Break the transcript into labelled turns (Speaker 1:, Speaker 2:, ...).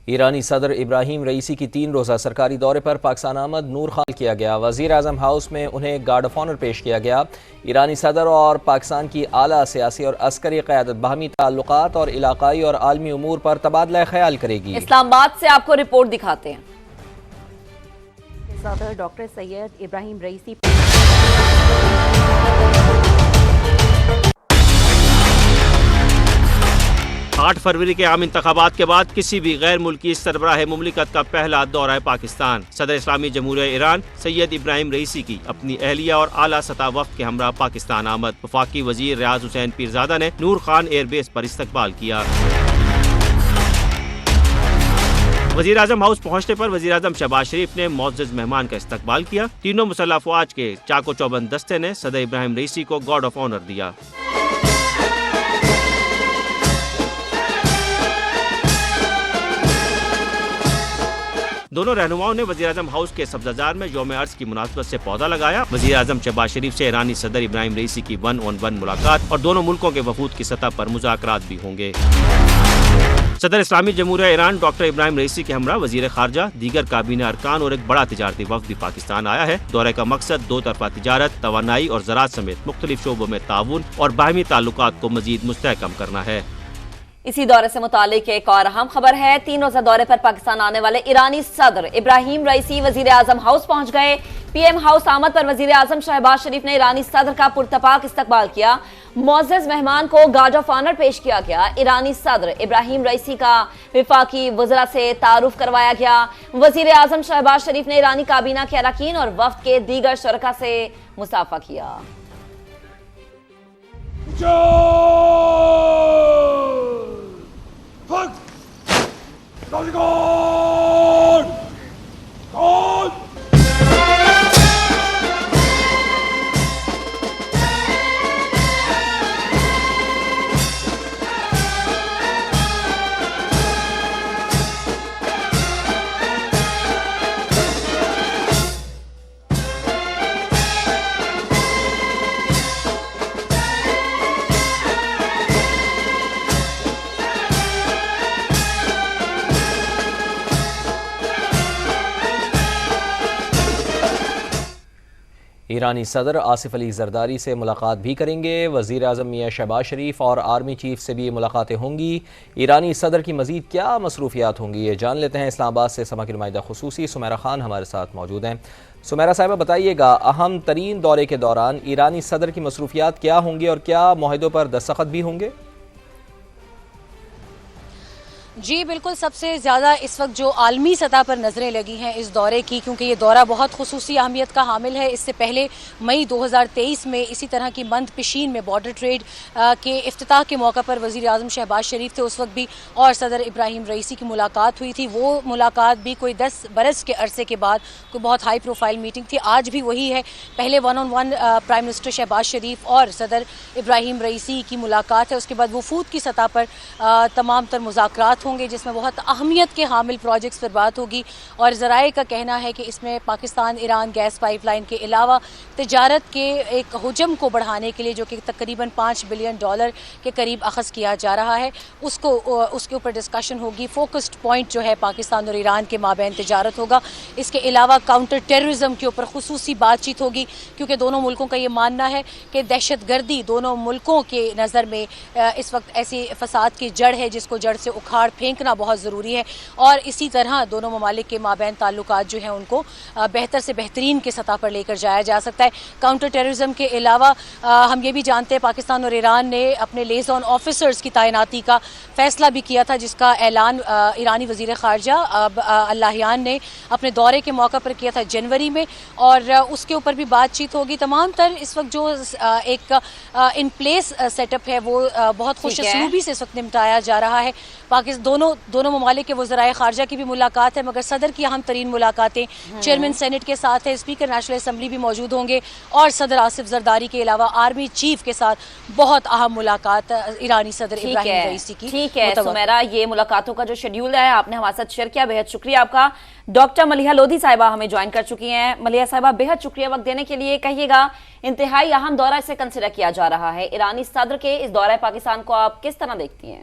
Speaker 1: ایرانی صدر Ebrahim Raisi کی 3 روزہ سرکاری دورے پر پاکستان آمد نور خوال کیا گیا۔ وزیر اعظم ہاؤس میں انہیں گارڈ آف آنر پیش کیا گیا۔ ایرانی صدر اور پاکستان کی اعلیٰ سیاسی اور عسکری قیادت باہمی تعلقات اور علاقائی اور عالمی امور پر تبادلہ خیال کرے گی۔
Speaker 2: اسلام آباد سے آپ کو رپورٹ دکھاتے ہیں۔ صدر ڈاکٹر سید ابراہیم رئیسی
Speaker 3: 8 فروری کے عام انتخابات کے بعد کسی بھی غیر ملکی سربراہ مملکت کا پہلا دورہ پاکستان۔ صدر اسلامی جمہوریہ ایران سید ابراہیم رئیسی کی اپنی اہلیہ اور اعلیٰ سطح وفد کے ہمراہ پاکستان آمد۔ وفاقی وزیر ریاض حسین پیرزادہ نے نور خان ایئر بیس پر استقبال کیا۔ وزیر اعظم ہاؤس پہنچنے پر وزیر اعظم شہباز شریف نے معزز مہمان کا استقبال کیا۔ تینوں مسلح افواج کے چاق و چوبند دستے نے صدر ابراہیم رئیسی کو گارڈ آف آنر دیا۔ دونوں رہنماؤں نے وزیر اعظم ہاؤس کے سبزہ میں یوم عرض کی مناسبت سے پودا لگایا۔ وزیر اعظم شہباز شریف سے ایرانی صدر ابراہیم رئیسی کی 1-on-1 ملاقات اور دونوں ملکوں کے وفود کی سطح پر مذاکرات بھی ہوں گے۔ صدر اسلامی جمہوریہ ایران ڈاکٹر ابراہیم رئیسی کے ہمراہ وزیر خارجہ، دیگر کابینہ ارکان اور ایک بڑا تجارتی وفد بھی پاکستان آیا ہے۔ دورے کا مقصد 2 طرفہ تجارت، توانائی اور زراعت سمیت مختلف شعبوں میں تعاون اور باہمی تعلقات کو مزید مستحکم کرنا ہے۔
Speaker 2: اسی دورے سے متعلق ایک اور اہم خبر ہے۔ 3 روزہ دورے پر پاکستان آنے والے ایرانی صدر ابراہیم رئیسی وزیر اعظم ہاؤس پہنچ گئے۔ پی ایم ہاؤس آمد پر وزیر اعظم شہباز شریف نے ایرانی صدر کا پرتپاک استقبال کیا۔ معزز مہمان کو گارڈ آف آنر پیش کیا گیا۔ ایرانی صدر ابراہیم رئیسی کا وفاقی وزراء سے تعارف کروایا گیا۔ وزیر اعظم شہباز شریف نے ایرانی کابینہ کے اراکین اور وفد کے دیگر شرکاء سے مصافحہ کیا۔
Speaker 1: ایرانی صدر آصف علی زرداری سے ملاقات بھی کریں گے۔ وزیر اعظم میاں شہباز شریف اور آرمی چیف سے بھی ملاقاتیں ہوں گی۔ ایرانی صدر کی مزید کیا مصروفیات ہوں گی، یہ جان لیتے ہیں۔ اسلام آباد سے سما کی نمائندہ خصوصی سمیرہ خان ہمارے ساتھ موجود ہیں۔ سمیرہ صاحبہ بتائیے گا، اہم ترین دورے کے دوران ایرانی صدر کی مصروفیات کیا ہوں گی اور کیا معاہدوں پر دستخط بھی ہوں گے؟
Speaker 4: جی بالکل، سب سے زیادہ اس وقت جو عالمی سطح پر نظریں لگی ہیں اس دورے کی، کیونکہ یہ دورہ بہت خصوصی اہمیت کا حامل ہے۔ اس سے پہلے مئی 2023 میں اسی طرح کی مند پشین میں بارڈر ٹریڈ کے افتتاح کے موقع پر وزیر اعظم شہباز شریف تھے اس وقت بھی، اور صدر ابراہیم رئیسی کی ملاقات ہوئی تھی۔ وہ ملاقات بھی کوئی 10 برس کے عرصے کے بعد کوئی بہت ہائی پروفائل میٹنگ تھی۔ آج بھی وہی ہے، پہلے 1-on-1 پرائم منسٹر شہباز شریف اور صدر ابراہیم رئیسی کی ملاقات ہے۔ اس کے بعد وفود کی سطح پر تمام تر مذاکرات ہوں گے، جس میں بہت اہمیت کے حامل پروجیکٹس پر بات ہوگی، اور ذرائع کا کہنا ہے کہ اس میں Pakistan Iran gas pipeline کے علاوہ تجارت کے ایک حجم کو بڑھانے کے لیے، جو کہ تقریباً $5 بلین کے قریب اخذ کیا جا رہا ہے، اس کے اوپر ڈسکشن ہوگی۔ فوکسڈ پوائنٹ جو ہے پاکستان اور ایران کے مابین تجارت ہوگا۔ اس کے علاوہ کاؤنٹر ٹیررزم کے اوپر خصوصی بات چیت ہوگی، کیونکہ دونوں ملکوں کا یہ ماننا ہے کہ دہشت گردی دونوں ملکوں کے نظر میں اس وقت ایسی فساد کی جڑ ہے جس کو جڑ سے اکھاڑ پھینکنا بہت ضروری ہے، اور اسی طرح دونوں ممالک کے مابین تعلقات جو ہیں ان کو بہتر سے بہترین کے سطح پر لے کر جایا جا سکتا ہے۔ کاؤنٹر ٹیررزم کے علاوہ ہم یہ بھی جانتے ہیں پاکستان اور ایران نے اپنے لیزون آفیسرز کی تعیناتی کا فیصلہ بھی کیا تھا، جس کا اعلان ایرانی وزیر خارجہ اللہیان نے اپنے دورے کے موقع پر کیا تھا جنوری میں، اور اس کے اوپر بھی بات چیت ہوگی۔ تمام تر اس وقت جو ایک ان پلیس سیٹ اپ ہے وہ بہت خوش اسلوبی سے اس وقت نمٹایا جا رہا ہے۔ دونوں ممالک کے وزرائے خارجہ کی بھی ملاقات ہے، مگر صدر کی اہم ترین ملاقاتیں چیئرمین سینٹ کے ساتھ ہے، اسپیکر نیشنل اسمبلی بھی موجود ہوں گے، اور صدر آصف زرداری کے علاوہ آرمی چیف کے ساتھ بہت اہم ملاقات ایرانی صدر ابراہیم رئیسی کی۔
Speaker 2: ٹھیک ہے سمیرہ، یہ ملاقاتوں کا جو شیڈیول ہے آپ نے ہمارے ساتھ شیئر کیا، بہت شکریہ آپ کا۔ ڈاکٹر ملیحہ لودھی صاحبہ ہمیں جوائن کر چکی ہیں۔ ملیحہ صاحبہ بہت شکریہ وقت دینے کے لیے۔ کہیے گا، انتہائی اہم دورہ سے کنسیڈر کیا جا رہا ہے، ایرانی صدر کے اس دورہ پاکستان کو آپ کس طرح دیکھتی ہیں؟